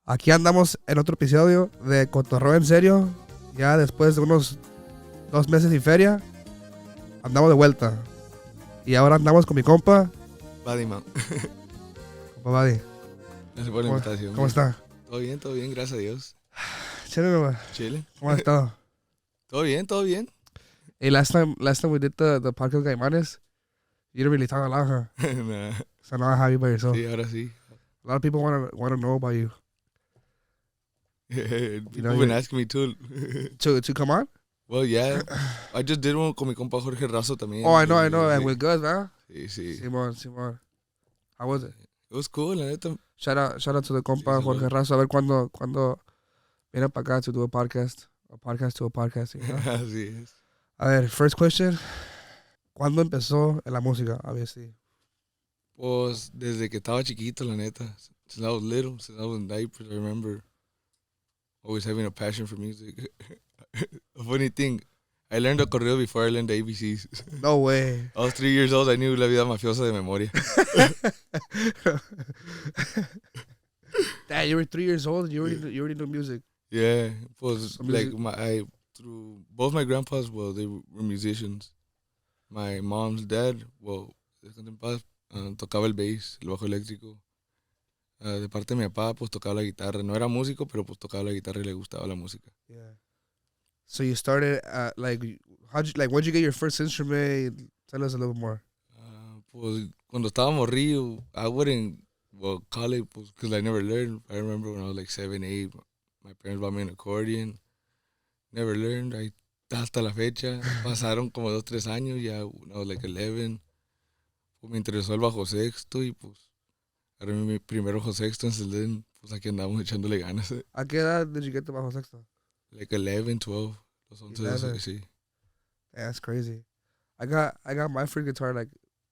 Aquí andamos en otro episodio de Cotorreo en Serio. Ya después de unos 2 meses sin feria, andamos de vuelta. Y ahora andamos con mi compa. Badimount. Compa Badi. Gracias por la invitación. ¿Cómo está? Todo bien, gracias a Dios. Chile, güey. Chile. ¿Cómo has estado? Todo bien. Hey, last time we did the podcast with Gaimanes, you didn't really talk a lot, huh? Nah, So now I have you by yourself. sí, ahora sí. A lot of people want to know about you. People been asking me too. To come on? Well, yeah. I just did one con mi compa Jorge Razo también. Oh, I know. And we're good, man. Sí. Simón. How was it? It was cool, la neta. Shout out to the compa Sí, Jorge saludos. Razo. A ver cuándo viene para acá to do a podcast. A podcast to a podcast, you know? Así es. A ver, first question. ¿Cuándo empezó en la música, obviously? Pues desde que estaba chiquito, la neta. Since I was little, since I was in diapers, I remember always having a passion for music. A funny thing, I learned Cotorreo before I learned the ABCs. No way. I was 3 years old, I knew La Vida Mafiosa de memoria. Dad, you were 3 years old and you already knew music. Yeah, pues So like music- through both my grandpas, well, they were musicians. My mom's dad, well, descanse en paz, tocaba el bass, el bajo eléctrico. De parte de mi papá, pues tocaba la guitarra. No era músico, pero pues tocaba la guitarra y le gustaba la música. Yeah. So you started when'd you get your first instrument? Tell us a little more. Pues cuando estaba morrillo, I wouldn't, well, call it, pues, because I never learned. I remember when I was like 7, 8, my parents bought me an accordion. Never learned. Hasta la fecha. Pasaron como 2, 3 años, ya, when I was like 11. Pues me interesó el bajo sexto y pues agarré mi primer bajo sexto en Selden. Pues aquí andamos echándole ganas. ¿A qué edad did you get the bajo sexto? Like 11, 12. Los 11, 11. sí. Yeah, that's crazy. I got my first guitar, like,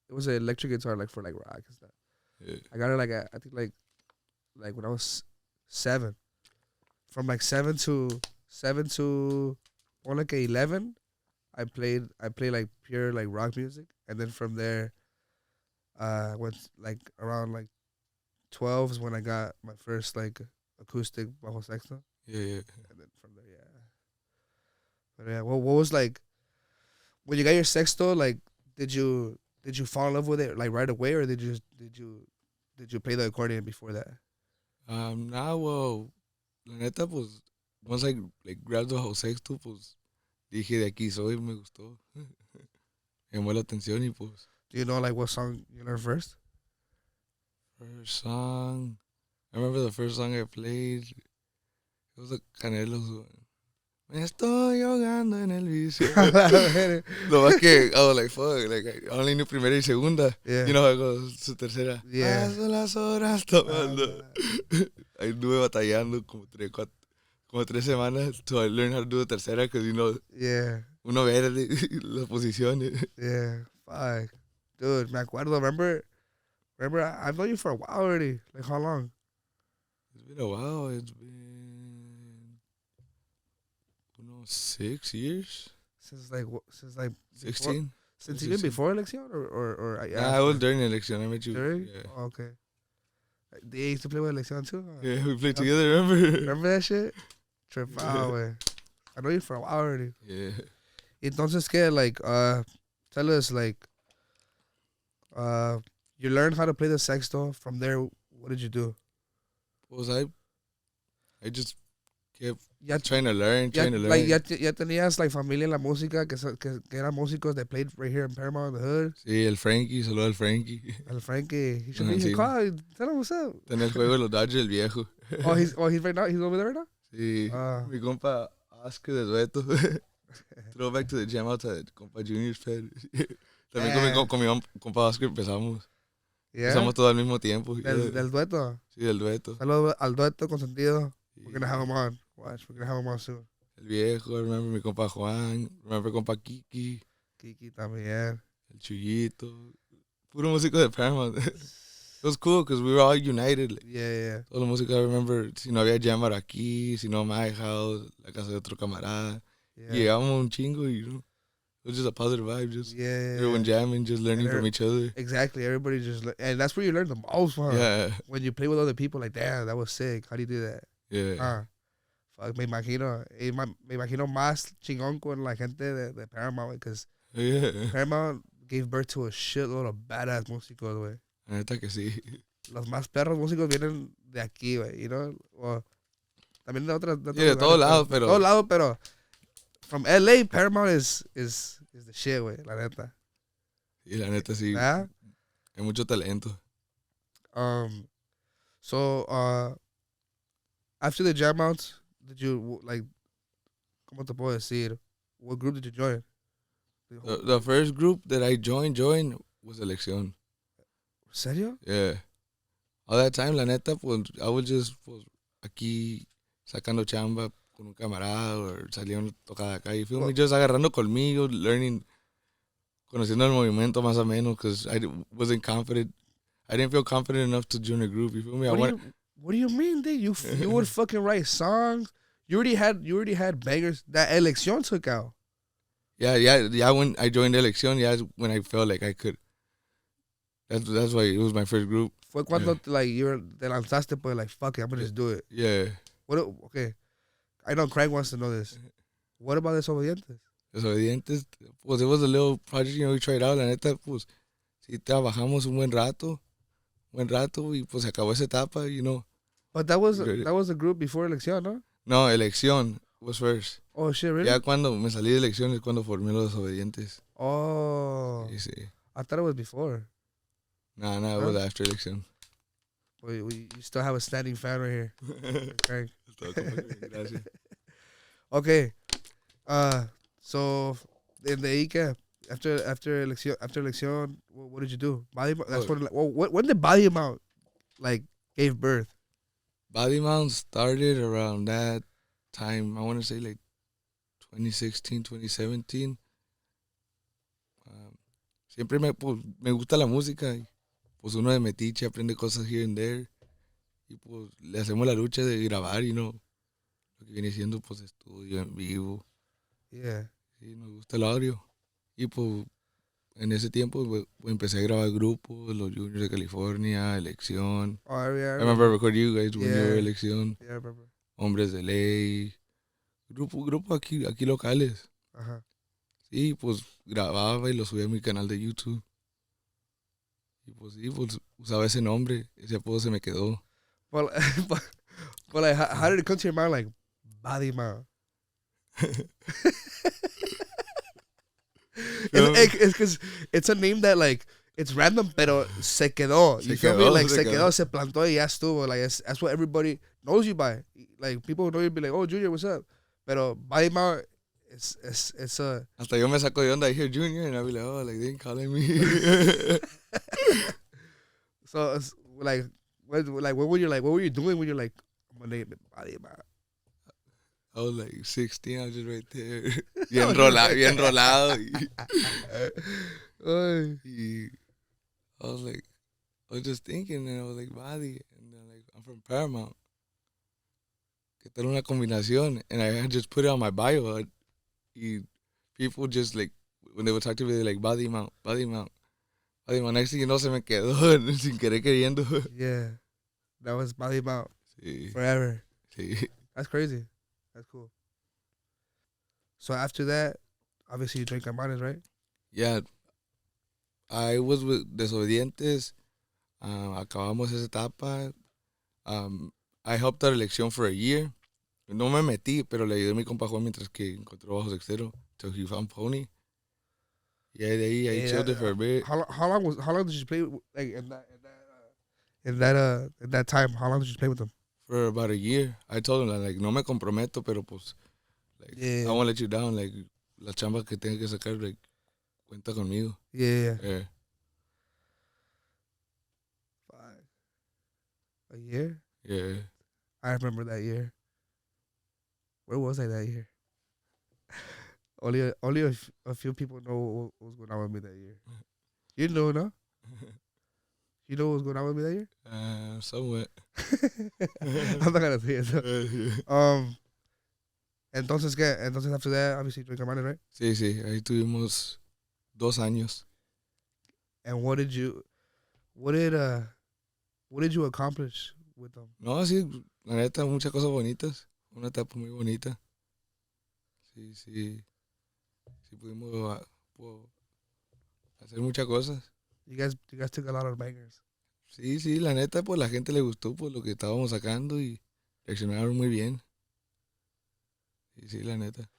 it was an electric guitar, like, for, like, rock and stuff. Yeah. I got it, like, I think, like when I was 7. From, like, 7 to, more like 11, I played, like, pure, like, rock music. And then from there, went, like, around, like, 12 is when I got my first, like, acoustic bajo sexto. Yeah. And then from there, yeah. But yeah, what was like when you got your sexto? Like, did you fall in love with it like right away, or did you play the accordion before that? Now, well, la neta, pues, once I like grabbed the bajo sexto, pues, dije de aquí soy, me gustó. Me llamó la atención y pues, Do you know like what song you learned first? first song, I remember the first song I played, it was a Canelos one. Me estoy ahogando en el vicio. Lo más que, I was like, fuck, like, I only knew primera y segunda. Yeah. You know how it goes, su tercera. Yeah. Paso las horas tomando. Ahí estuve batallando como 3 semanas to learn how to do the tercera, because, you know, Yeah. uno ve las posiciones. Yeah. Fuck, dude. Me acuerdo. Remember? I've known you for a while already. Like how long? It's been a while. It's been, 6 years? Since before- 16? Since even 16. before election or Nah, I was during the election. I met you. During? Yeah. Oh, okay. They used to play with election too. Huh? Yeah, we played together, remember? Remember that shit? Trip out, güey. I know you for a while already. Yeah. Entonces, ¿qué? Like, tell us, like, you learned how to play the sexto. From there, what did you do? Was I just kept Ya, trying to learn. like, ya tenías, like, familia en la música que eran músicos that played right here in Paramount in the hood. Sí, el Frankie, saludo al Frankie. El Frankie. He should Ajá, be sí. call. Tell him what's up. Está en el juego de los Dodgers, el viejo. He's right now. He's over there right now? Sí, mi compa Oscar de Dueto. Throwback to the jam outside, compa Junior's Fed. También con mi compa Oscar empezamos. Yeah. Empezamos todo al mismo tiempo. Del dueto. Sí, del Dueto. Saludos al dueto consentido. Sí. We're gonna have him on. Watch, we're gonna have him on soon. El viejo, remember mi compa Juan, remember compa Kiki, Kiki también. el Chuyito. Puro músico de Paramount. It was cool because we were all united. Like, Yeah. toda la música, I remember, si no había Jammer aquí, si no My House, la casa de otro camarada. Yeah. Llegamos un chingo y, you know, it was just a positive vibe. Just Yeah. everyone jamming, just learning And from each other. Exactly. Everybody and that's where you learn the most, huh? Yeah, When you play with other people, like, damn, that was sick. How do you do that? yeah, Huh? Fuck, me imagino más chingón con la gente de Paramount, because yeah. Paramount gave birth to a shitload of badass músicos, güey. La neta que sí. Los más perros músicos vienen de aquí, güey, you know? O también de Sí, otros de todos lugares, lados, de pero. todos lados, pero from LA, Paramount is the shit, güey, la neta. Sí, la neta sí. ¿Verdad? Hay mucho talento. So, after the jam out, did you, like, ¿cómo te puedo decir? What group did you join? The first group that I joined was Elección. ¿Serio? Yeah. All that time, la neta, pues, I was just pues, aquí sacando chamba con un camarada o salíamos a tocar acá. You feel me? Just agarrando conmigo, learning, conociendo el movimiento más o menos, because wasn't confident. I didn't feel confident enough to join a group. You feel me? What do you mean, dude? You would fucking write songs. You already had bangers that Elección took out. Yeah. When I joined Elección, yeah, when I felt like I could. That's why it was my first group. Fue cuando like te lanzaste, pues, like, fuck it, I'm gonna just do it. Yeah. Okay, I know Craig wants to know this. What about Desobedientes? Desobedientes, pues it was a little project, we tried out. La neta, pues sí trabajamos un buen rato y pues se acabó esa etapa, But that was a group before Elección, ¿no? No, Elección was first. Oh shit, really? Ya cuando me salí de Elección es cuando formé los Desobedientes. Oh. Sí. I thought it was before. No, it was after Elección. Well, you still have a standing fan right here. Craig. Gracias. Okay. So in the ICA, after Elección, what did you do? Badimount. That's when did Badimount, like, gave birth? Badimount started around that time. I want to say like 2016, 2017. Siempre me gusta la música. Y pues uno de metiche aprende cosas here and there. Y pues le hacemos la lucha de grabar, lo que viene siendo pues estudio en vivo. Yeah. Sí, nos gusta el audio. Y pues en ese tiempo pues, empecé a grabar grupos, los Juniors de California, Elección. Oh, yeah. I remember recording you guys when you were Yeah. Elección. Yeah, I remember. Hombres de Ley. Grupo aquí locales. Ajá. Sí, pues grababa y lo subía a mi canal de YouTube. Y pues sí, pues usaba ese nombre, ese apodo se me quedó. Well, but like, how did it come to your mind, like, Badimount? It's because it's a name that, like, it's random, pero se quedó. You feel me? Like, se quedó, se plantó y ya estuvo. Like, that's what everybody knows you by. Like, people know you be like, oh, Junior, what's up? Pero Badimount, it's a... Hasta yo me saco de onda, I hear Junior, and I'll be like, oh, like, they ain't calling me. So, it's like, what were you doing when you're like, I'm gonna name it Badimount? I was like 16, I was just right there. Bien rolado. Y I was like, I was just thinking, and I was like, Badi. And then, like, I'm from Paramount. Que tal una combinación. And I had just put it on my bio. Y people just, like, when they would talk to me, they're like, Badimount. Next thing you know, se me quedó sin querer queriendo. Yeah. That was Badimount. Sí. Forever. Sí. That's crazy. That's cool. So after that, obviously you drank Camanes, right? Yeah. I was with Desobedientes. Acabamos esa etapa. I helped out Elección for a year. No me metí, pero le ayudé a mi compa Juan mientras que encontró bajos extero. Till he found Pony. Yeah, de ahí I chilled it for a bit. How long did you play, like, in that time? How long did you play with them? For about a year. I told him, like, no me comprometo, pero pues, like, Yeah. I won't let you down. Like, la chamba que tenga que sacar, like, cuenta conmigo. Yeah. Yeah. A year? Yeah. I remember that year. Where was I that year? Only a few people know what was going on with me that year. You know, no? You know what was going on with me that year? Somewhat. I'm not gonna say it. So. Entonces, ¿qué? Entonces, after that, obviously, drink money, right? Sí, sí, ahí tuvimos 2 años. And what did, uh, what did you accomplish with them? No, sí, la neta, muchas cosas bonitas. Una etapa muy bonita. Sí, sí, sí pudimos hacer muchas cosas. You guys took a lot of bangers. Sí, sí, la neta, pues la gente le gustó pues lo que estábamos sacando y reaccionaron muy bien. Sí, sí, la neta.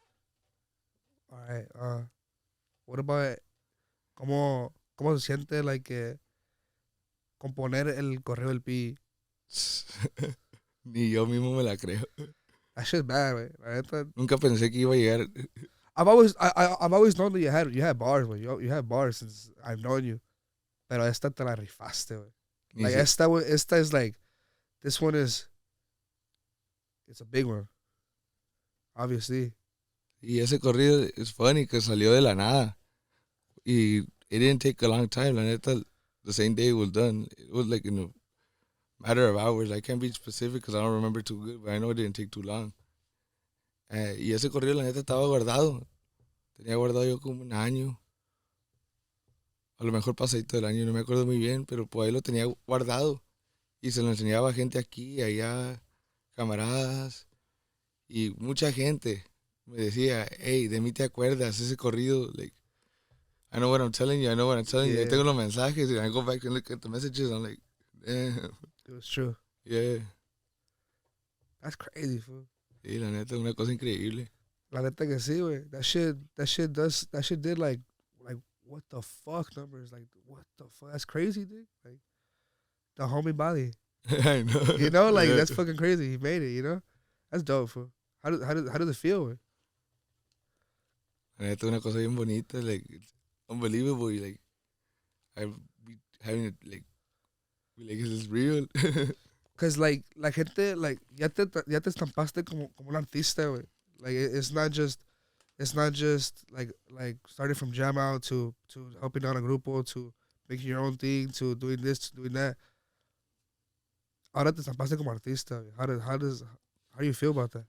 All right. What about cómo se siente componer el correo del Pi? Ni yo mismo me la creo. That shit's bad, man. La neta, Nunca pensé que iba a llegar. I've always known that you had bars, man. You had bars since I've known you. Pero esta te la rifaste, güey. Ni Like sé. esta is like this one it's a big one. Obviously. Y ese corrido es funny que salió de la nada. Y it didn't take a long time. La neta, the same day it was done. It was like in a matter of hours. I can't be specific because I don't remember too good, but I know it didn't take too long. Y ese corrido, la neta, estaba guardado. Tenía guardado yo como un año. A lo mejor pasadito del año, no me acuerdo muy bien, pero pues ahí lo tenía guardado. Y se lo enseñaba a gente aquí, allá, camaradas. Y mucha gente me decía, hey, de mí te acuerdas, ese corrido. Like, I know what I'm telling you, I know what I'm telling you. Ahí Yeah, tengo los mensajes, and I go back and look at the messages. I'm like, damn, it was true. yeah. That's crazy, fool. Y la neta, una cosa increíble. La neta que sí, güey. That shit did like what the fuck numbers? Like what the fuck? That's crazy, dude. Like the homie body. I know. You know, like Yeah. that's fucking crazy. He made it, you know? That's dope, fool. How does it feel, güey? La neta, una cosa bien bonita, like, it's unbelievable. Y, like, I be having it, like, is this real? Cause like la gente like ya te estampaste como un artista, güey. Like it's not just like starting from jam out to helping out a grupo to making your own thing to doing this to doing that. Ahora te estampaste como artista, güey. How do you feel about that?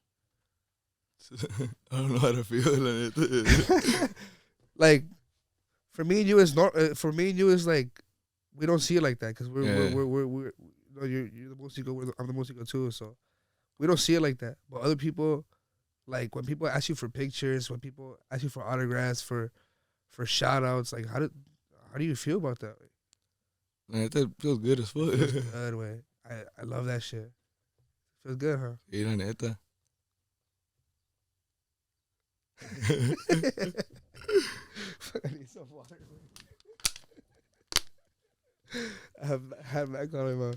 I don't know how to feel, la neta. Like for me and you is like we don't see it like that because Yeah. we're you know, you're the músico, I'm the músico too, so we don't see it like that. But other people, like when people ask you for pictures, when people ask you for autographs, for shout outs, like how do you feel about that? La neta, it feels good as fuck. Feels good way. I love that shit. Feels good, huh? Sí, la neta. Fuck, I need some water. I have that on man.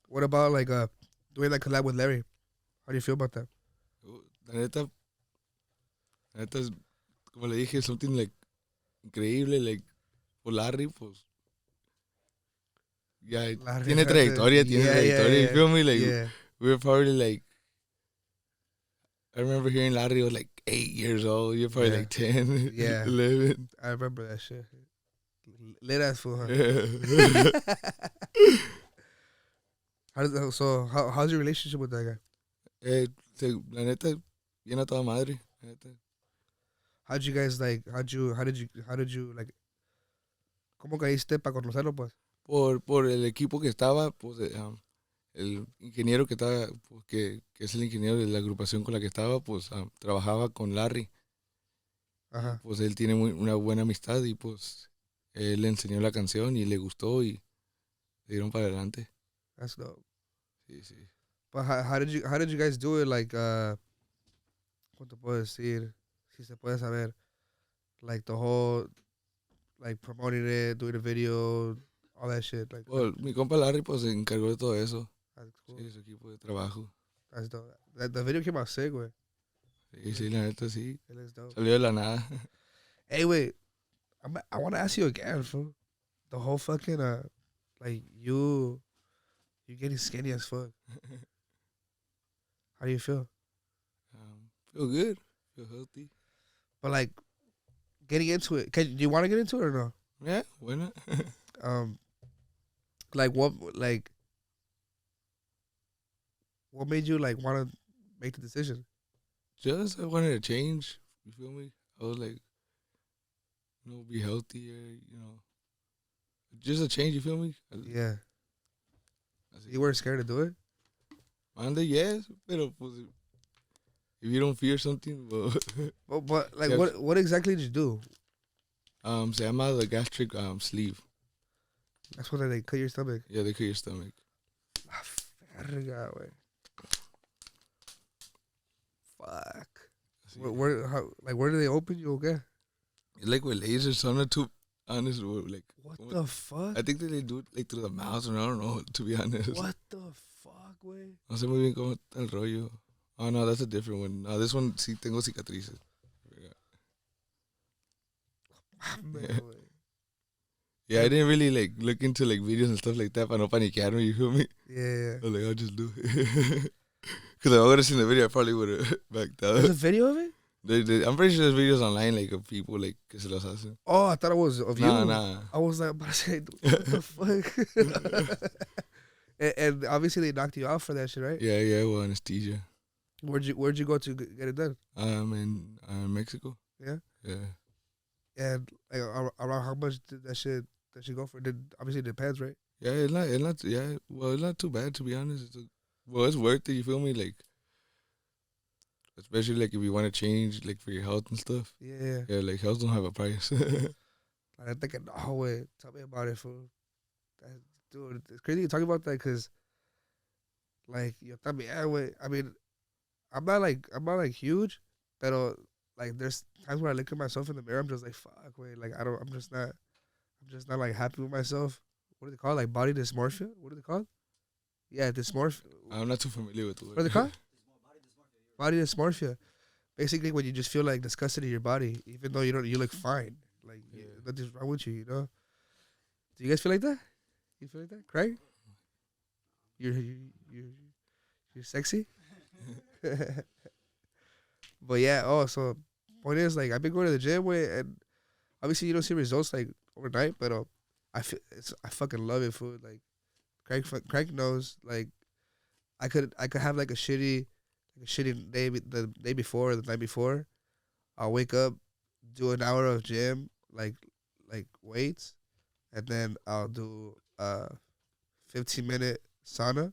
What about doing that collab with Larry? How do you feel about that? La neta es, como le dije, something like increíble, like, por Larry, pues, ya Larry, tiene trayectoria, you feel me? Like, yeah. we were probably like, I remember hearing Larry was like 8 years old, you're probably Yeah. like 10, Yeah. 11. I remember that shit. Lit ass fool, huh? Yeah. How's your relationship with that guy? La neta, bien a toda madre, la neta. How'd you guys how did you like cómo caíste para conocerlo pues? Por el equipo que estaba, pues, el ingeniero que estaba, pues, que es el ingeniero de la agrupación con la que estaba, pues, trabajaba con Larry. Ajá. Pues él tiene una buena amistad y pues él le enseñó la canción y le gustó y le dieron para adelante. That's dope. Sí, sí. But how did you guys do it ¿cómo te puedo decir? Si se puede saber. Like the whole like promoting it, doing a video, all that shit. Like Pues, mi compa Larry pues se encargó de todo eso. that's cool. Sí, su equipo de trabajo. That's dope. The video came out sick, güey. Sí, sí, la neta sí. It looks dope. Salió de la nada. Hey, wait. I want to ask you again, fool. The whole fucking like you getting skinny as fuck. How do you feel? Feel good. Feel healthy. But like getting into it, do you want to get into it or no? Yeah, why not? Like what made you like want to make the decision? Just I wanted to change. You feel me? I was like, be healthier. Just a change. You feel me? Yeah. I You weren't scared to do it? Anda, yes, pero pues, if you don't fear something, well, But like, Yeah. what exactly did you do? se llama the gastric sleeve. That's when they cut your stomach. Yeah, they cut your stomach. Ah, verga, güey. Fuck. Where do they open you? Okay. It's like with lasers, I'm not too honest. Like, What the fuck? I think that they do it like through the mouth, and I don't know, to be honest. What the fuck, güey? No sé muy bien cómo está el rollo. Oh, no, that's a different one. No, this one sí tengo cicatrices. Man, Yeah. güey. Yeah, I didn't really like look into like videos and stuff like that para no paniquearme, you feel me? Yeah. I was like, I'll just do it. Because if I would have seen the video, I probably would have backed out. There's a video of it? I'm pretty sure there's videos online like of people like que se los hacen. Oh, I thought it was of you. Nah. I was like, about to say, what the fuck? and obviously they knocked you out for that shit, right? Yeah, well, anesthesia. Where'd you go to get it done? In Mexico. Yeah. Yeah. And like, around how much did that shit go for? Obviously it depends, right? Yeah, it's not too bad, to be honest. It's worth it, you feel me? Like, especially like if you want to change like for your health and stuff. Yeah. Yeah, like health don't have a price. I'm thinking, no way. Tell me about it, fool. Dude, it's crazy you talking about that because, like, yo también, güey. I mean, I'm not like huge, but like there's times where I look at myself in the mirror, I'm just like, fuck, wait, like I'm just not like happy with myself. What do they call it? Like body dysmorphia? What are they called? Yeah, dysmorphia. I'm not too familiar with the word. What are they called? Body dysmorphia. Basically, when you just feel like disgusted in your body, even though you look fine, like nothing's wrong with you, you know. Do you guys feel like that? You feel like that, Craig? You're sexy. But yeah, so point is like I've been going to the gym and obviously you don't see results like overnight, but I fucking love it, food. Like Craig knows like I could have like a shitty day the day before or the night before. I'll wake up, do an hour of gym, like weights, and then I'll do 15-minute sauna,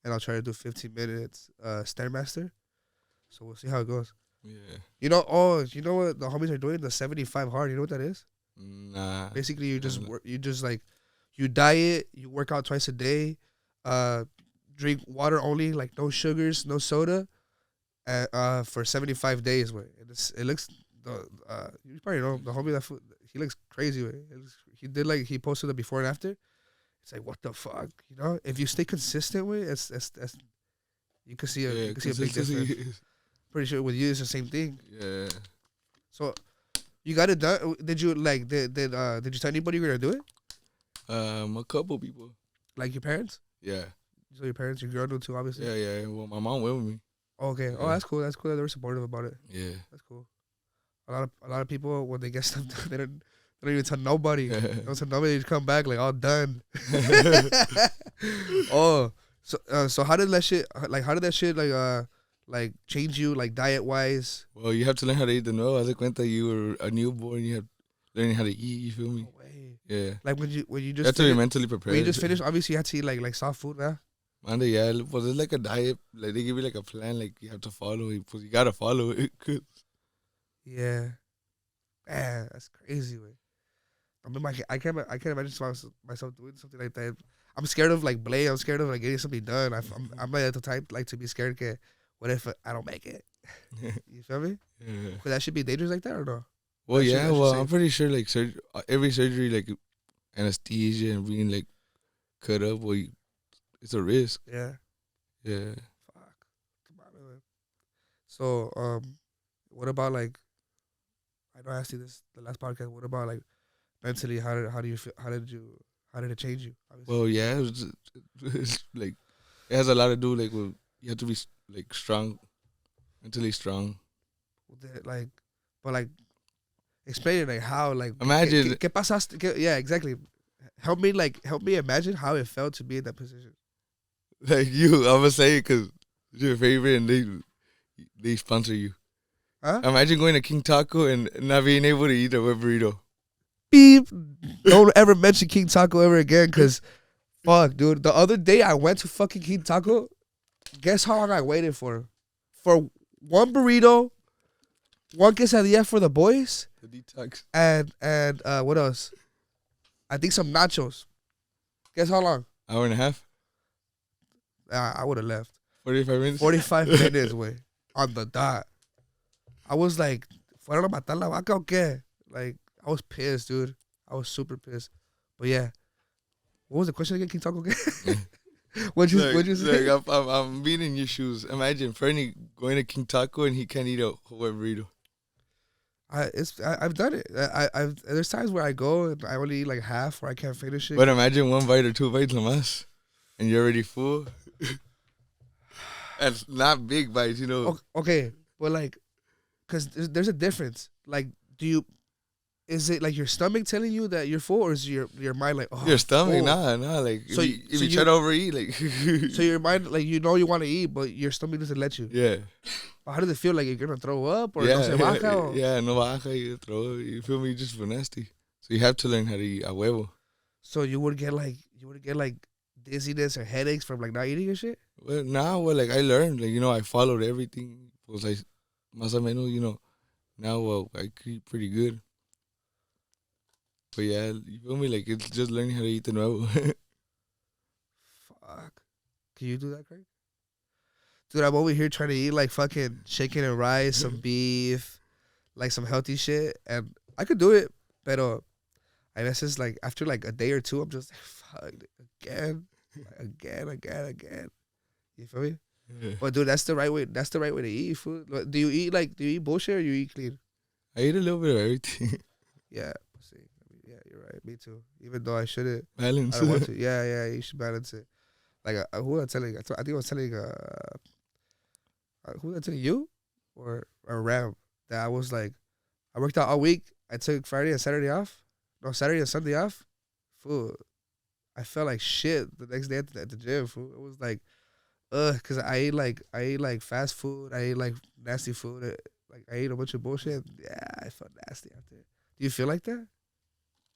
and I'll try to do 15 minutes Stairmaster. So we'll see how it goes. Yeah. You know what the homies are doing? The 75 hard. You know what that is? Nah. Basically, you diet, you work out twice a day, drink water only, like no sugars, no soda, for 75 days. Way it looks. You probably know the homie that he looks crazy. Way he posted the before and after. It's like what the fuck, you know? If you stay consistent with it, you can see a big difference. Pretty sure with you it's the same thing. Yeah. So you got it done. Did you did you tell anybody you were gonna do it? A couple people. Like your parents? Yeah. So your parents, your girl do too, obviously. Yeah. Well, my mom went with me. Okay. Yeah. Oh, that's cool. That's cool that they were supportive about it. Yeah. That's cool. A lot of people when they get stuff done, they don't even tell nobody. They don't tell nobody to come back like all done. Oh, so how did that shit like change you like diet wise? Well, you have to learn how to eat the nuevo. Haz de cuenta you were a newborn. You have learning how to eat. You feel me? No way. Yeah. Like when you You just have to be mentally prepared. when you just finished, obviously you had to eat like soft food, nah? Manda, yeah. Pues it's like a diet. Like they give you like a plan. Like you have to follow it. Pues you gotta follow it. Yeah. Man, that's crazy, way. I mean, I can't imagine myself doing something like that. I'm scared of like blame. I'm scared of like getting something done. I'm like at the type like to be scared. Okay, what if I don't make it? You feel me? Yeah. Could that should be dangerous like that or no? Well, That shit- yeah. that shit Well, safe. I'm pretty sure like every surgery, like anesthesia and being like cut up, well, it's a risk. Yeah. Yeah. Fuck. Come on, man. So what about like? I know I asked you this the last podcast. What about like mentally? How do you feel? How did it change you? Obviously. Well, yeah. It's like it has a lot to do like with you have to be like strong, mentally strong. But explain it like how like Imagine- ¿Qué pasaste? Yeah, exactly. Help me imagine how it felt to be in that position. Like you, I'm gonna say it because it's your favorite, and they sponsor you. Huh? Imagine going to King Taco and not being able to eat a wet burrito. Beep. Don't ever mention King Taco ever again, cause fuck, dude. The other day I went to fucking King Taco. Guess how long I waited for? For one burrito, one quesadilla for the boys, The detox. and what else? I think some nachos. Guess how long? Hour and a half. I would have left. 45 minutes. 45 minutes, way on the dot. I was like, ¿fueron a matar la vaca o qué? Like, I was pissed, dude. I was super pissed. But yeah, what was the question again? Can you talk again? What'd you say? Look, I'm being in your shoes. Imagine Fernie going to King Taco and he can't eat a whole wet burrito. I've done it. There's times where I go and I only eat like half, or I can't finish it. But imagine 1 bite or 2 bites nomás, and you're already full. And not big bites, you know. Okay, but like, cause there's a difference. Like, is it like your stomach telling you that you're full, or is your mind like, oh, Your stomach, full? nah. Like, So if you try to overeat, like. So your mind, like, you want to eat, but your stomach doesn't let you. Yeah. How does it feel? Like you're gonna throw up, or Yeah, no se baja? Or? yeah, no baja, you throw it. You feel me? You just feel nasty. So you have to learn how to eat a huevo. So you would get like dizziness or headaches from like not eating and shit. Well, now, like, I learned, like, I followed everything. Was like, más o menos, now I eat pretty good. But yeah, you feel me? Like, it's just learning how to eat de nuevo. Fuck. Can you do that, Craig? Dude, I'm over here trying to eat like fucking chicken and rice, some beef, like some healthy shit, and I could do it, but I guess it's like after like a day or two, I'm just like, fuck, again. You feel me? Yeah. But dude, that's the right way. That's the right way to eat food. Do you eat bullshit or you eat clean? I eat a little bit of everything. Yeah. See, yeah, you're right. Me too. Even though I shouldn't, Balance. I don't want to. Yeah, you should balance it. Like who was I telling? I think I was telling who was I telling you or Ram that I was like, I worked out all week. I took Friday and Saturday off. No, Saturday and Sunday off. Fool, I felt like shit the next day at the gym. Fool, it was like, cause I ate like fast food. I ate like nasty food. Like I ate a bunch of bullshit. Yeah, I felt nasty after. Do you feel like that?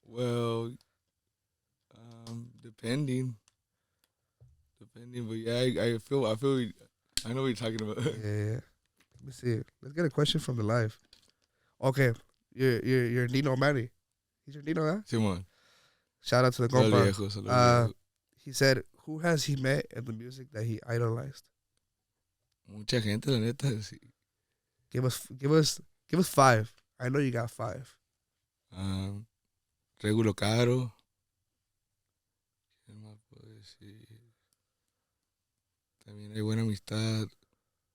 Well, depending, but yeah, I feel, I know what you're talking about. Yeah. Let me see. Let's get a question from the live. Okay, you're Nino Manny. He's your Nino, huh? Simón. Shout out to the Saludos compa. viejos, saludos viejos. He said, "Who has he met in the music that he idolized?" Mucha gente, la neta, sí. Give us 5. I know you got 5. Regulo Caro. ¿Qué más puedo decir? También hay buena amistad.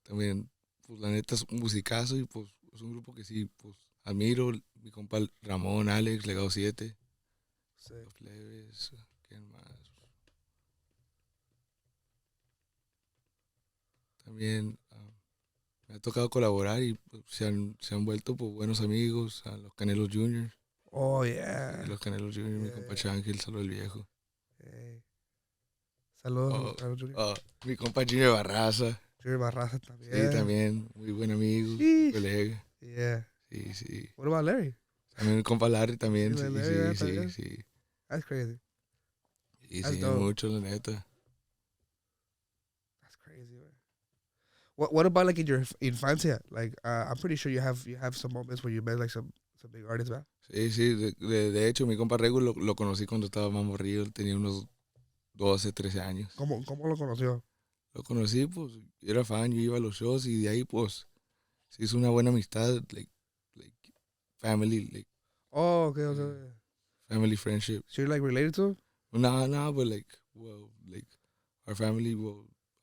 También, pues la neta es un musicazo y pues es un grupo que sí, pues admiro. Mi compa Ramón, Alex, Legado 7. Sí. Los plebes, ¿quién más? También me ha tocado colaborar y pues, se han vuelto pues, buenos amigos. A los Canelos Juniors. Oh, yeah. Sí, los Canelos Juniors, mi compa Ángel, saludo el viejo. Hey. Saludos. Mi compa Junior Barraza. Junior Barraza también. Sí, también, muy buen amigo, Sí. colega. Yeah. Sí. What about Larry? También mi compa Larry también, Sí, sí, Larry, sí. That's crazy. Y That's sí, dope. mucho, la neta. That's crazy, man. What about like in your infancia? Like I'm pretty sure you have some moments where you met like some big artists, man. Sí, de hecho, mi compa Regu lo conocí cuando estaba más morrido, él tenía unos 12, 13 años. ¿Cómo lo conoció? Lo conocí, pues, yo era fan, yo iba a los shows y de ahí, pues, se hizo una buena amistad, like family, like. Oh, okay. Family friendship. So you're like related to him? No, but like our family,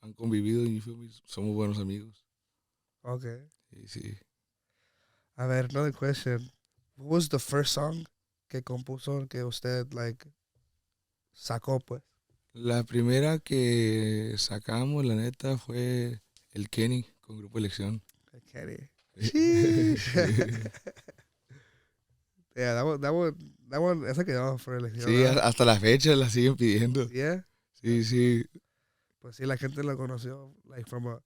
han convivido y you feel me, somos buenos amigos. Okay. Sí. A ver, another question. What was the first song que compuso que usted like sacó pues? La primera que sacamos, la neta, fue el Kenny con Grupo Elección. Kenny. Yeah, that one, esa quedó for elección. Sí, hasta la fecha la siguen pidiendo. Yeah. Sí. Pues sí, la gente lo conoció like from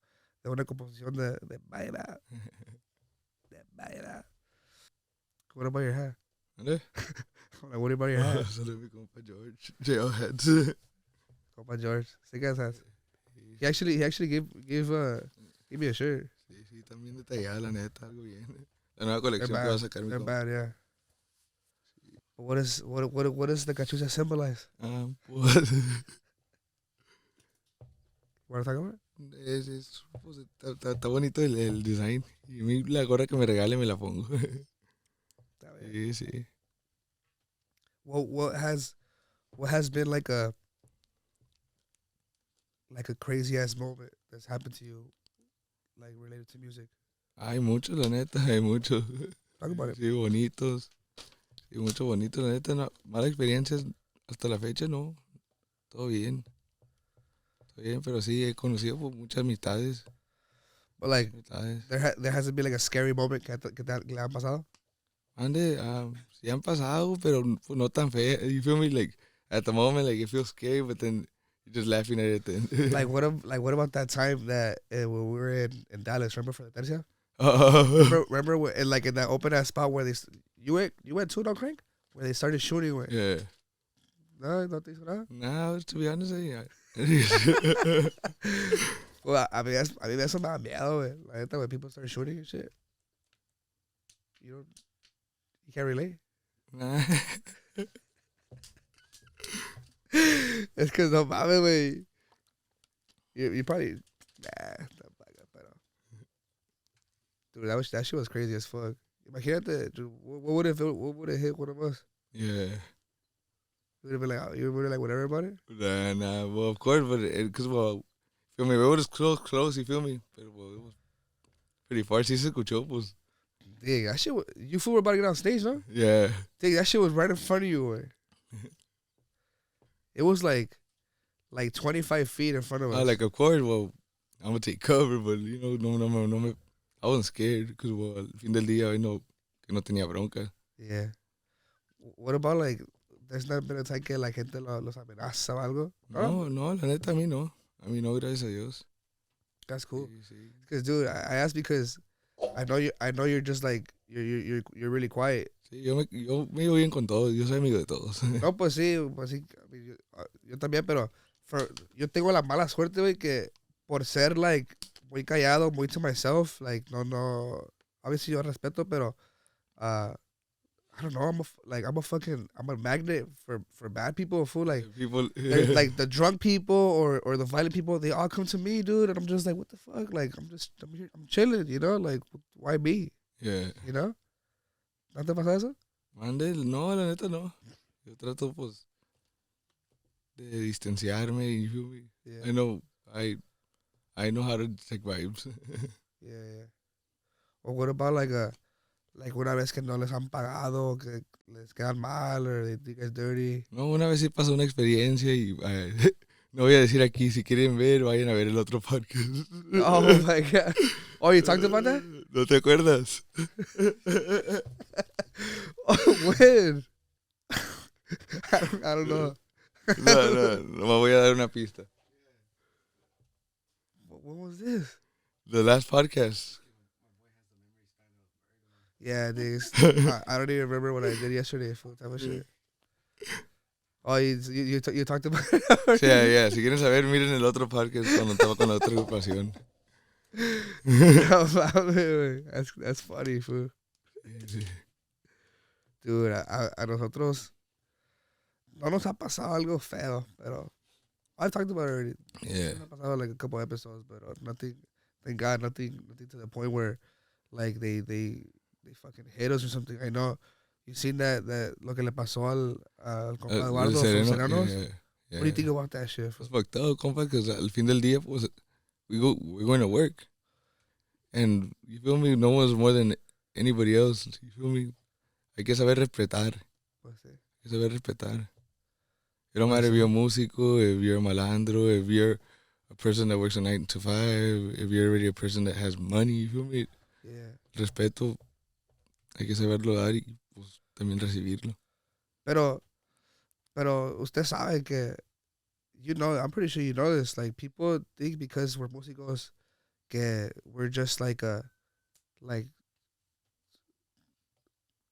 de una composición de baila, de baila. What about your hat? ¿Vale? Like, what about your hat? Solo mi compa George. Jailheads. Compa George. Sick ass hats. He actually gave me a shirt. Sí, sí, también detallada, la neta, algo bien. La nueva They're colección que va a bad. sacar mi They're compa. bad, yeah. But what does the cachucha symbolize? Pues, What are you talking about? pues, está bonito el design. Y a mí la gorra que me regale me la pongo. Sí, sí. What has been like a crazy ass moment that's happened to you, like related to music? Hay muchos, la neta, hay muchos. Talk about it. Sí, bonitos. Sí, mucho bonito, la neta. No, malas experiencias hasta la fecha, no. Todo bien. Todo bien, pero sí, he conocido pues, muchas amistades. But like Amistades. there hasn't been like a scary moment que le ha pasado. Ande, sí han pasado, pero pues, no tan fea. You feel me? Like, at the moment, like, it feels scary, but then you're just laughing at it then. What about that time that when we were in Dallas? Remember for the tercia? Oh, Remember like in that open ass spot where you went too, no crank, where they started shooting with. yeah. No te hizo nada. No, to be honest, Well, I mean that's me da miedo, güey. La neta, when people start shooting and shit, you can't relate. nah. Es que no mames, güey. You probably pero dude, that shit was crazy as fuck. Imagínate, dude, what would it hit one of us? Yeah. You would be like whatever about it. Nah, well, of course, but because, well, feel me, we were close, you feel me? Pero, well, it was pretty far, sí se escuchó, pues. Dang, that shit. You fool were about to get on stage, no? Yeah. Dang, that shit was right in front of you, güey. It was like 25 feet in front of us. Like, of course, well, I'm gonna take cover, but, you know, no me, I wasn't scared, because, well, al fin del día, I know que no tenía bronca. Yeah. What about like? There's not been a time que la gente los amenaza o algo. No, la neta, a mí no. A mí no, gracias a Dios. That's cool. Sí, sí. Because dude, I asked because I know you're just like you're really quiet. Sí, yo me llevo bien con todos, yo soy amigo de todos. No, pues sí. I mean, yo también, pero yo tengo la mala suerte, güey, que por ser like muy callado, muy to myself, like no, obviously yo respeto, pero I don't know, I'm a magnet for bad people, fool. Like People, like the drunk people or the violent people, they all come to me, dude, and I'm just like, what the fuck? Like I'm here, I'm chilling, you know, like why me, yeah. you know? ¿No te pasa eso? Mande, no, la neta no. Yo trato, pues, de distanciarme, you feel me? Yeah, I know how to take vibes. yeah. Or what about like una vez que no les han pagado, que les quedan mal, or they think it's dirty? No, una vez sí pasó una experiencia y no voy a decir aquí, si quieren ver, vayan a ver el otro podcast. Oh my god! Oh, you talked about that? ¿No te acuerdas? Oh, when? I don't know. No me voy a dar una pista. When was this? The last podcast. Yeah, this. I don't even remember what I did yesterday. Full type of shit. Oh, you talked about it O sea, already? ya, si quieren saber, miren el otro podcast cuando estaba con la otra agrupación. No, mames, güey. That's funny, fool. Sí. Dude, a nosotros no nos ha pasado algo feo, pero I've talked about it already. Yeah. Nos ha pasado like a couple episodes, but nothing. Thank God, nothing to the point where like they fucking hit us or something. I know. You seen that lo que le pasó al compa El Eduardo from Sereno, Serenos? yeah. What do you think about that shit? Pues fucked up, compa, because al fin del día, pues, we're going to work. And, you feel me, no one's more than anybody else. You feel me? Hay que saber respetar. Pues sí. Hay que saber respetar. It don't Pues matter if sí. you're a músico, if you're a malandro, if you're a person that works a 9 to 5, if you're already a person that has money, you feel me? Yeah. Respeto, hay que saberlo dar y pues también recibirlo. Pero usted sabe que, I'm pretty sure you know this. Like, people think because we're músicos que we're just like,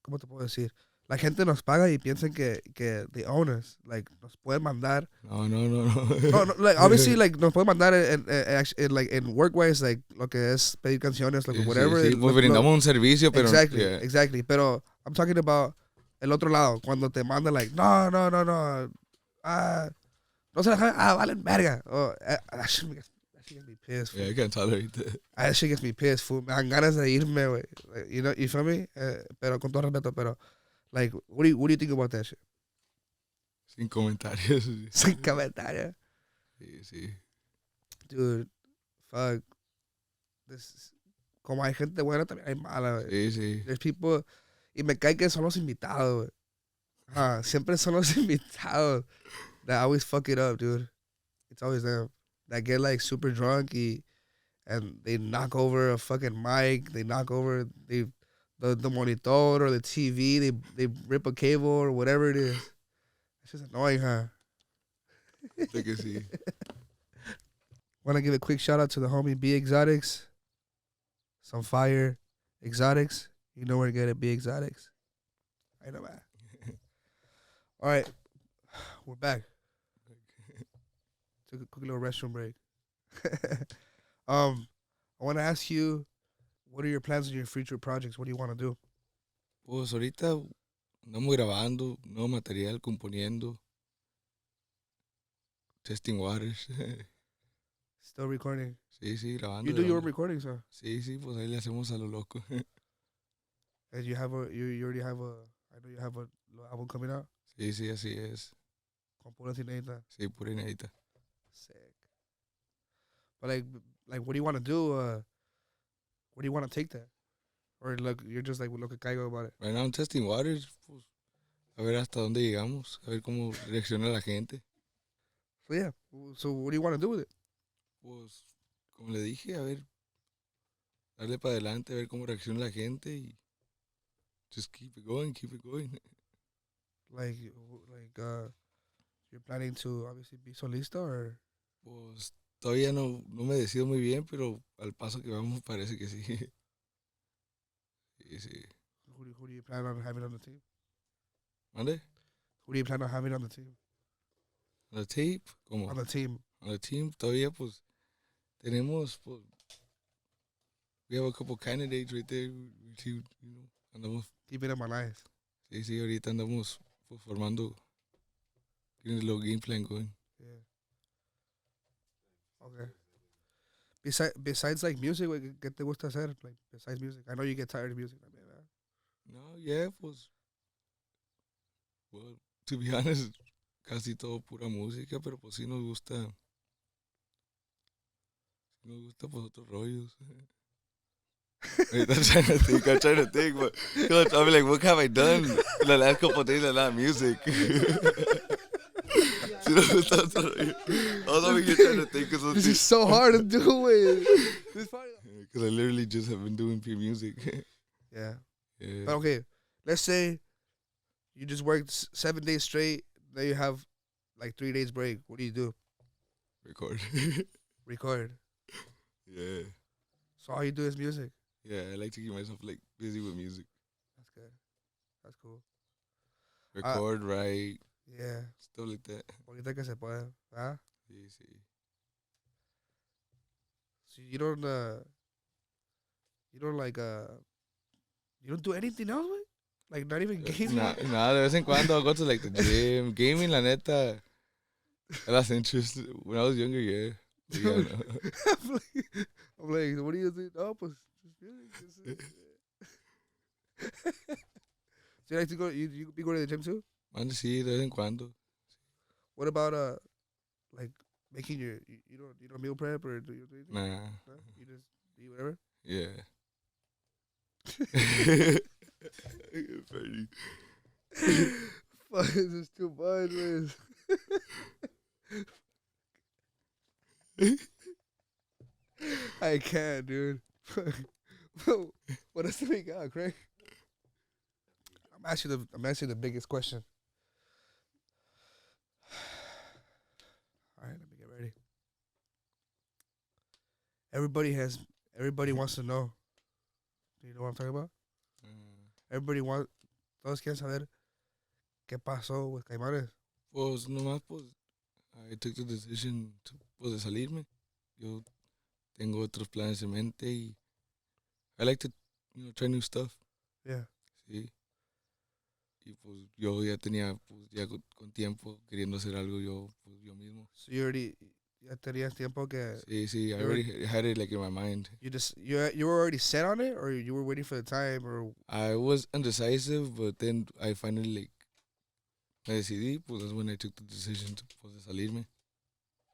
¿cómo te puedo decir? La gente nos paga y piensan que they own us. Like, nos pueden mandar. No, no, no, no. No, no, like, obviously, like, nos pueden mandar like, in work-wise, like, lo que es pedir canciones, lo que Sí, whatever. sí, pues brindamos un servicio, pero Exactly, yeah. exactly. Pero I'm talking about el otro lado, cuando te mandan, like, no, no, no, no. No se la dejan, valen verga. Oh, that shit gets me pissed, Yeah, fool. I can't tolerate that. That shit gets me pissed, fool. Me dan ganas de irme, güey. Like, you know, you feel me? Pero con todo respeto, pero, like, what do you think about that shit? Sin comentarios. Sin comentario. Sí, sí. Dude, fuck. Como hay gente buena, también hay mala, güey. Sí, sí. There's people, y me cae que son los invitados, güey. Siempre son los invitados that always fuck it up, dude. It's always them that get like super drunk and they knock over a fucking mic. They knock over the monitor or the TV. They rip a cable or whatever it is. It's just annoying, huh? Sé que sí. Want to give a quick shout out to the homie B Exotics. Some fire exotics. You know where to get it, B Exotics. I know, man. All right, we're back. Took a quick little restroom break. I want to ask you, what are your plans on your future projects? What do you want to do? Pues ahorita andamos grabando, nuevo material, componiendo, testing waters. Still recording. Sí, sí, grabando. You do your own grabando. recordings, huh? Sí, sí, pues ahí le hacemos a lo loco. And you have you already have I know you have a little album coming out. Sí, sí, así es. Con pura inédita. Sí, pura inédita. Sick. But like, what do you want to do? Where do you want to take that? Or look, you're just like lo que caigo about it. Right now I'm testing waters, pues a ver hasta dónde llegamos, a ver cómo reacciona la gente. So yeah. So what do you want to do with it? Pues, como le dije, a ver, darle para adelante, a ver cómo reacciona la gente y just keep it going, keep it going. Like, you're planning to obviously be solista or Pues todavía no me decido muy bien, pero al paso que vamos parece que sí. Sí, sí. who do you plan on having on the team? ¿Mande? Who do you plan on having on the team? ¿On the tape? ¿Cómo? On the team. On the team, todavía pues tenemos, pues, we have a couple candidates right there. We see, you know, andamos, Keep it in my life. sí, sí, ahorita andamos pues, formando, tiene el game plan going. Yeah. Okay. Besides like music, ¿qué te gusta hacer? Like besides music, I know you get tired of music. I mean, No, yeah, pues, well, to be honest, casi todo pura música, pero pues sí nos gusta pues otros rollos. I'm trying to think, but I'm like, what have I done the last couple of days? A lot of music. Sí nos gusta otro rollo. I was over here trying to think of something. This is so hard to do it. Because I literally just have been doing pure music. Yeah. Yeah. But okay, let's say you just worked 7 days straight. Then you have like 3 days break. What do you do? Record. Record. Yeah. So all you do is music. Yeah, I like to keep myself like busy with music. That's good. That's cool. Record, write, Yeah. stuff like that. Ahorita que se puede. Huh? Sí, sí. So you don't like you don't do anything else with? Like not even gaming? Nada, de vez en cuando I go to like the gym. Gaming, la neta, I lost interest when I was younger, yeah. But yeah, no. I'm like, what do you do? No, pues just music. So you like to go? You be going to the gym too? Man, sí, de vez en cuando. What about like making you don't meal prep or do anything? Nah. No? You just eat whatever. Yeah. Funny. Fuck, this is too much, man. I can't, dude. What else do we got, Craig? I'm asking the biggest question. All right, let me get ready. everybody has everybody wants to know. Do you know what I'm talking about? Everybody wants. Todos quieren saber qué pasó with Caimanes. Pues nomás, pues, I took the decision to, pues, de salirme. Yo tengo otros planes en mente y I like to, try new stuff. Yeah. Sí. Y pues yo ya tenía, pues, ya con tiempo queriendo hacer algo yo, pues, yo mismo. So you already ya tenías tiempo que Sí, sí, I you were, already had it like in my mind. you were already set on it, or you were waiting for the time, or I was indecisive, but then I finally like me decidí, pues that's when I took the decision to, pues, de salirme.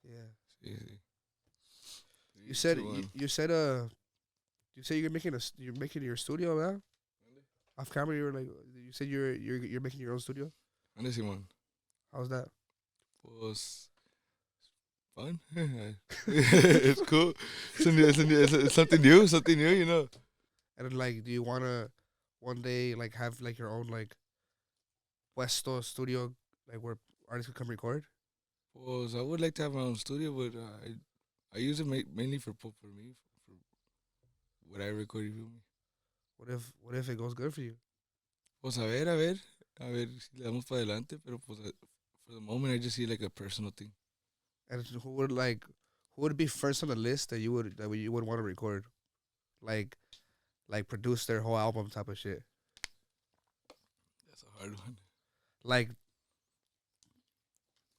yeah. Sí, sí. You Sí, said Simón. you say you're making your studio now. Off camera, you were like you said you're making your own studio. Ande, Simón. How's that? Pues fun. It's cool. It's something new, And then, like, do you wanna one day like have like your own like puesto studio, like where artists could come record? Pues I would like to have my own studio, but I use it mainly for me, for what I record, you feel me? What if it goes good for you? Pues a ver si le damos para adelante, pero pues for the moment I just see like a personal thing. And who would be first on the list that you would want to record, like produce their whole album type of shit, That's a hard one. like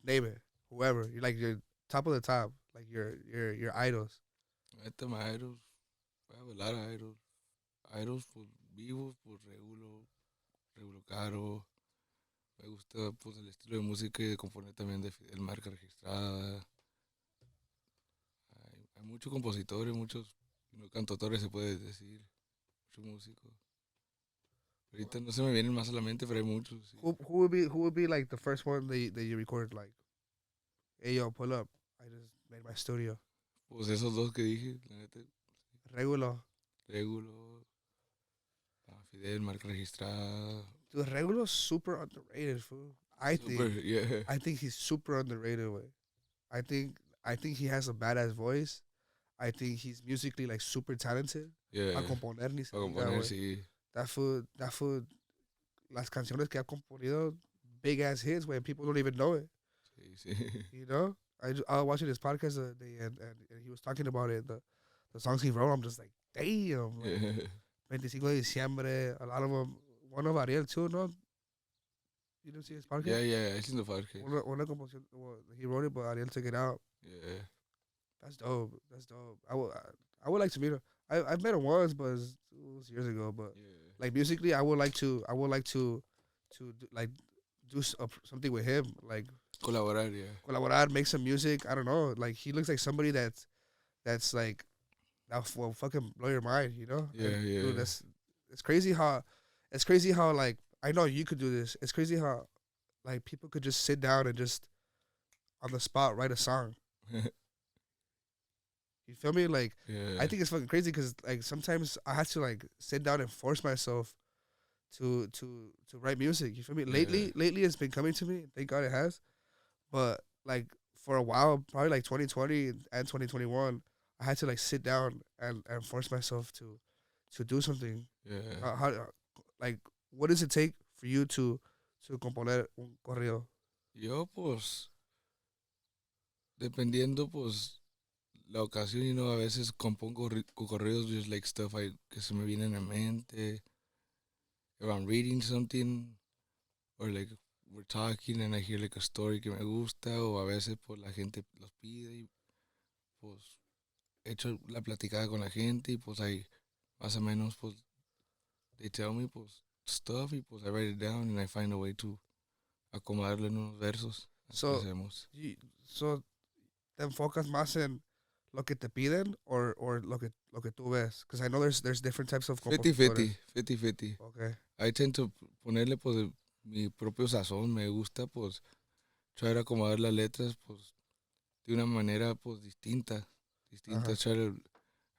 name it, whoever you like, your top of the top, like your idols. Neta, my idols, I have a lot of idols. Idols pues vivos, pues Regulo Caro. Me gusta pues el estilo de música y de componer también de Fidel Marca Registrada. Hay muchos compositores, muchos cantautores se puede decir, muchos músicos. Ahorita no se me vienen más a la mente, pero hay muchos, sí. Who would be like the first one that you record, like, hey yo, pull up, I just made my studio. Pues esos dos que dije, la neta, Regulo. Régulo, Fidel, Marca Registrada. Dude, Regulo's super underrated, fool. Super, yeah. I think he's super underrated, way. I think I think he has a badass voice. I think he's musically like super talented. A Yeah, componer ni se para diga, componer, güey. sí. That food, las canciones que ha componido, big ass hits, when people don't even know it. Sí, sí. You know, I was watching his podcast the other day, and he was talking about it. The songs he wrote, I'm just like, damn. Like, Yeah, 25 de diciembre, a lot of them. One of Ariel too, no? You didn't see his podcast? yeah, I seen the podcast. Una composición, well, he wrote it, but Ariel took it out. Yeah, That's dope. That's dope. I would like to meet him. I've met him once, but it was years ago. But yeah. like musically, I would like to like do something with him, like Colaborar, yeah. colaborar, make some music. I don't know. Like he looks like somebody that's like that will fucking blow your mind, you know? Yeah, And, yeah. dude, it's crazy how like I know you could do this. It's crazy how like people could just sit down and just on the spot write a song. You feel me? Like Yeah. I think it's fucking crazy because like sometimes I have to like sit down and force myself to write music. You feel me? Lately it's been coming to me. Thank God it has. But like for a while, probably like 2020 and 2021, I had to like sit down and force myself to do something. Yeah. Like what does it take for you to componer un corrido? Yo, pues, dependiendo, pues, la ocasión, a veces compongo corridos, just like stuff que se me viene en la mente. If I'm reading something, or like we're talking and I hear like a story que me gusta, o a veces, pues, la gente los pide y, pues, he hecho la platicada con la gente y, pues, ahí, más o menos, pues, they tell me, pues, stuff y, pues, I write it down and I find a way to acomodarlo en unos versos. Así So hacemos. so te enfocas más en lo que te piden or lo que tú ves? Because I know there's different types of 50-50, compositores. 50-50. Okay. I tend to ponerle pues mi propio sazón, me gusta pues try to acomodar las letras pues de una manera pues distinta. Uh-huh.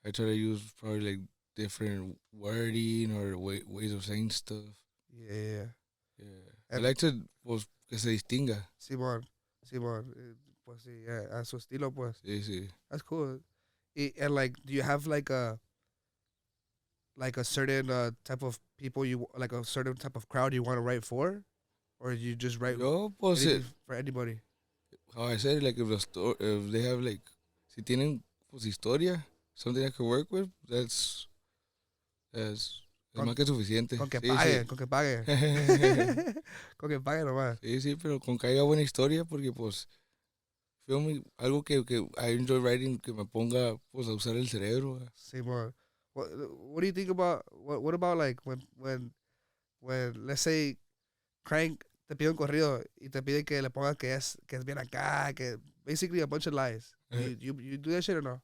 I try to use probably like different wording or ways of saying stuff. Yeah. Yeah. I And like to pues que se distinga. Simón, pues sí, a su estilo, pues. Sí, sí. That's cool. And like, do you have like a certain type of people like a certain type of crowd you want to write for, or you just write Yo, pues, anything for anybody? how I said, like, if they have, like, si tienen, pues, historia, something I can work with, that's, es Con, más que suficiente. con que Sí, sí. paguen, con que paguen. Con que paguen nomás. Sí, sí, pero con que haya buena historia, porque, pues, fue algo que I enjoy writing, que me ponga, pues, a usar el cerebro. See more. What do you think about what about like when let's say Crank te pide un corrido y te pide que le pongas que es bien acá, que basically a bunch of lies. You do that shit or no?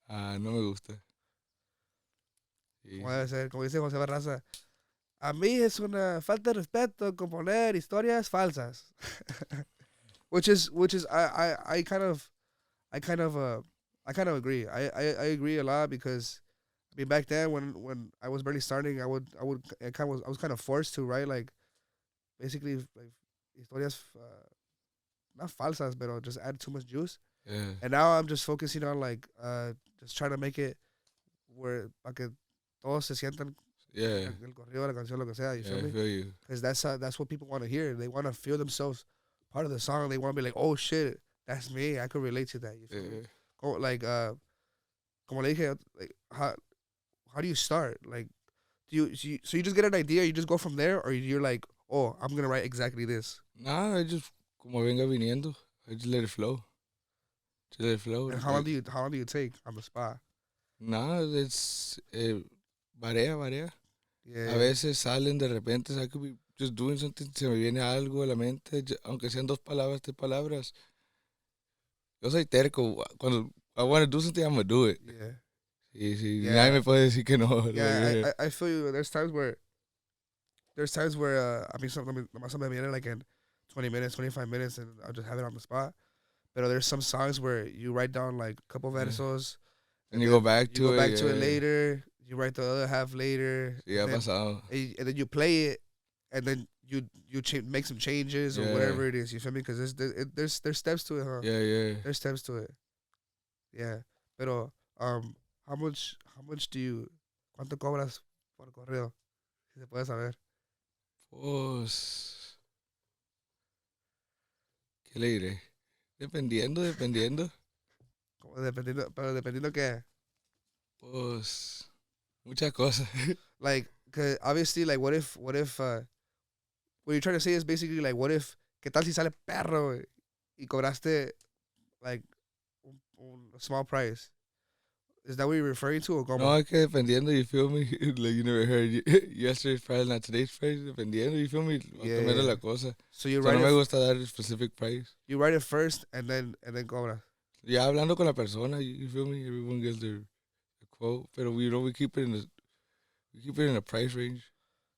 Ah, no me gusta. Sí, Como sí. debe ser, como dice José Barraza. A mí es una falta de respeto componer historias falsas. Which is I kind of I kind of I kind of agree. I agree a lot because I mean back then when I was barely starting I was kind of forced to write like basically like historias not falsas but just add too much juice. Yeah, And now I'm just focusing on like just trying to make it where para que todos se sientan yeah, el corrido, la canción, lo que sea. You yeah, feel I me? feel you. Because that's what people want to hear. They want to feel themselves part of the song. They want to be like, oh shit, that's me. I could relate to that. You feel me? Yeah. Like como le dije, like how do you start? Like so you just get an idea, you just go from there, or you're like, oh, I'm gonna write exactly this. Nah, I just, como venga viniendo, I just let it flow. Just let it flow. And Like, how long do you take on the spot? nah, it's, varía, varía. A Yeah, veces salen de repente, I could be just doing something, se me viene algo a la mente, aunque sean dos palabras, tres palabras. Yo soy terco, cuando I want to do something, I'm gonna do it. yeah, Sí, sí, nadie yeah, me puede decir que no. yeah. Like, I feel you. There's times where I mean something viene like in 20 minutes, 25 minutes, and I'll just have it on the spot. But there's some songs where you write down like a couple yeah. versos, And and you go then back you go to it, back to it yeah. later. You write the other half later, Sí, ha pasado. and then you play it, and then make some changes or Yeah, whatever it is. You feel me? Because there's steps to it, huh? yeah, yeah. There's steps to it. Yeah. Pero how much do you cuánto cobras por correo? Si se puede saber. Pues, ¿qué le diré? Dependiendo, dependiendo. Como dependiendo, pero dependiendo que Pues, muchas cosas. like 'cause obviously like what you're trying to say is basically like what if qué tal si sale perro y cobraste like un small price. Is that what you're referring to or No, como? es que dependiendo, you feel me? Like, you never heard yesterday's price, not today's price. Dependiendo, you feel me? Va Yeah, cambiando yeah. la cosa. So you O sea, write no it me gusta dar specific price. you write it first and then cobras. Ya hablando con la persona, you feel me? Everyone gets their quote. Pero we keep it in we keep it in a price range.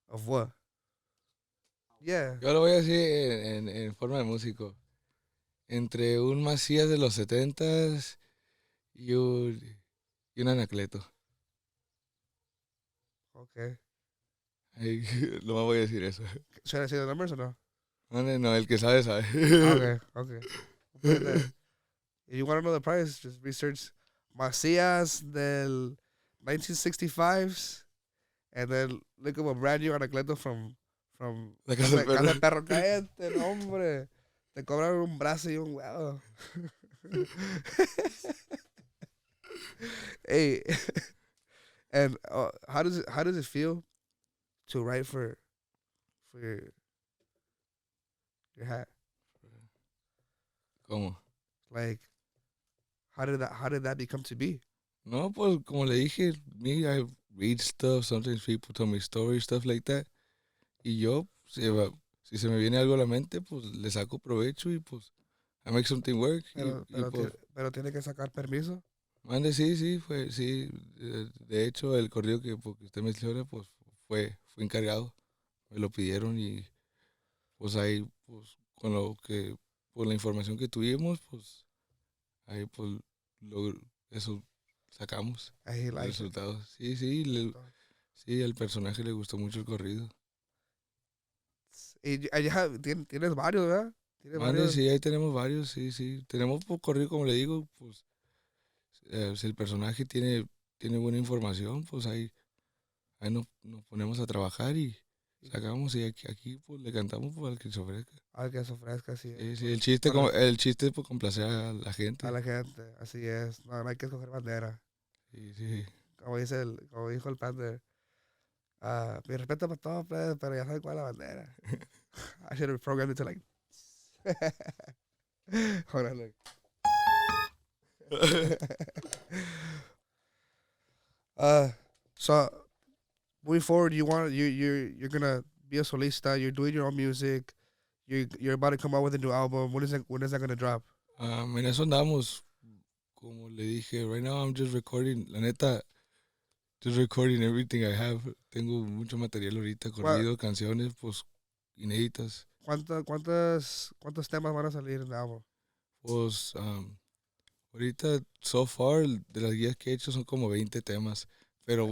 Of what? Yeah. Yo lo voy a decir en forma de músico. Entre un Macías de los setentas y un Anacleto. Okay. Ay, no me voy a decir eso. Should I say the numbers or no? No, no, no, el que sabe, sabe. Okay, okay. We'll put it there. If you want to know the price, just research Macias del 1965s and then look up a brand new Anacleto from La casa del Casa perro. del Perro. Cállate, no, hombre. Te cobran un brazo y un huevo. Hey, and how does it feel to write for your hat? ¿Cómo? Like, how did that become to be? No, pues como le dije, me, I read stuff, sometimes people tell me stories, stuff like that. Y yo, si se me viene algo a la mente, pues le saco provecho y pues I make something work. Pues, Pero tiene que sacar permiso. mande, sí, sí, sí. De hecho, el corrido que usted menciona, pues fue encargado. Me lo pidieron y pues ahí, pues con por la información que tuvimos, pues ahí pues lo, eso sacamos And he los liked it. resultados. Sí, sí, sí, al personaje le gustó mucho el corrido. Y ya tienes varios, ¿verdad? Tienes Mande, varios. sí, ahí tenemos varios, sí, sí. Tenemos por corrido, como le digo, pues si el personaje tiene buena información, pues ahí nos ponemos a trabajar y sacamos y aquí pues le cantamos pues, al que se ofrezca. Al que se ofrezca, así Sí, es. sí, Para el chiste es pues complacer a la a gente. la gente, así es. No, no hay que escoger bandera. Sí, sí. Como dijo el Panther, mi respeto para todos, pero ya saben cuál es la bandera. I should have programmed it to like. Hold on, look. uh, so moving forward, you're gonna be a solista. You're doing your own music. You're about to come out with a new album. When is that gonna drop? En eso andamos, como le dije, right now I'm just recording, la neta, just recording everything I have. Tengo mucho material ahorita, What corrido, canciones, pues inéditas. cuántos temas van a salir en el álbum? Pues ahorita, so far, de las guías que he hecho son como 20 temas. Pero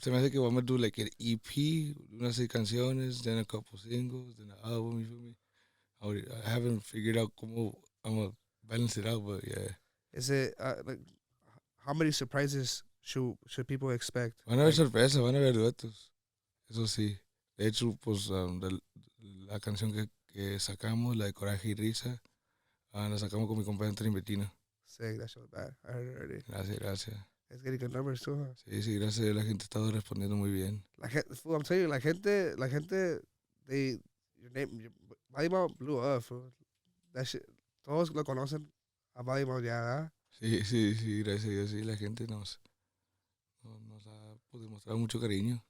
se me hace que vamos a do like an EP, unas 6 canciones, then a couple singles, then an album, you feel me? I haven't figured out cómo I'm gonna balance it out, but yeah. Is it like how many surprises should people expect? Van a haber Like, sorpresas, van a haber duetos, eso sí. De hecho, pues la canción que sacamos, la de Coraje y Risa, la sacamos con mi compadre Anthony Bettino. sick, that shit was bad. I heard it already. Gracias, gracias. It's getting good numbers too, huh? Sí, sí, gracias a Dios la gente ha estado respondiendo muy bien. La gente, fool, I'm telling you, la gente, your name, Badimount blew up, fool. That shit, todos lo conocen a Badimount ya, ¿verdad? Sí, sí, sí, gracias a Dios, sí, la gente nos ha pues, demostrado mucho cariño.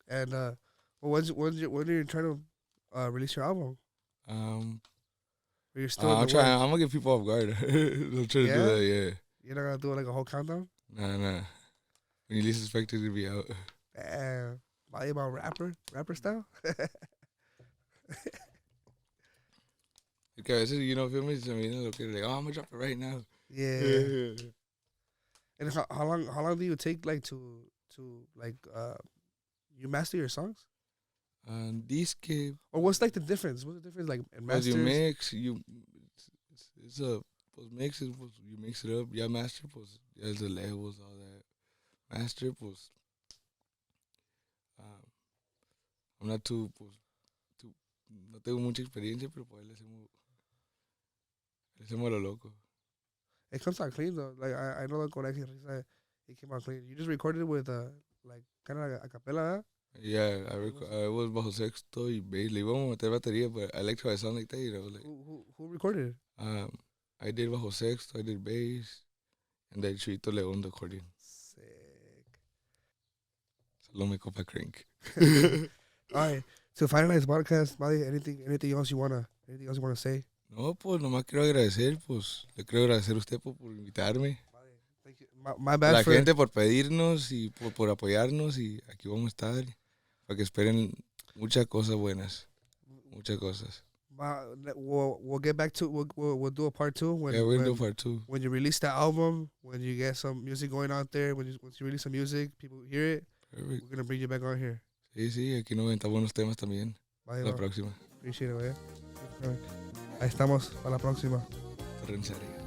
And well, when are you trying to release your album? Um, Or you're still in the I'm works? gonna get people off guard. Don't try to Yeah? do that, yeah. You're not gonna do like a whole countdown? Nah. When you least expect it to be out. Damn, Badimount rapper style. Porque a veces, you know, feel me, se me viene lo que like, oh, I'm gonna drop it right now. Yeah. And how long do you take like to like you master your songs? This que Or what's like the difference? What's the difference like in pues masters? you mix, it's a pues mix it, pues you mix it up, ya master, pues ya es the levels, all that. Master, pues I'm not too, no tengo mucha experiencia, pero pues le hacemos lo loco. It comes out clean though. Like I know that Conex it came out clean. You just recorded it with like kind of like a cappella, huh? Yeah, I was bajo sexto y bass. Le íbamos a meter batería, but I like how I sound like that, you know. Like, Who recorded it? I did bajo sexto, I did bass, and then Chuito León the accordion. Sick. Solo me copa crank. All right. To finalize the podcast, Mali, anything else you wanna say? No, pues nomás quiero agradecer, pues le quiero agradecer a usted por invitarme. Thank you. My bad La for gente por pedirnos y por apoyarnos y aquí vamos a estar para que esperen muchas cosas buenas, muchas cosas. We'll get back to we'll do a part 2 when Yeah, we'll do part 2. when you release the album, when you get some music going out there, once you release some music, people hear it. Perfect. We're gonna bring you back on here. Sí, sí, aquí nos aventamos buenos temas también. Bye, La próxima. Appreciate it, man. Ahí estamos para la próxima. Serio.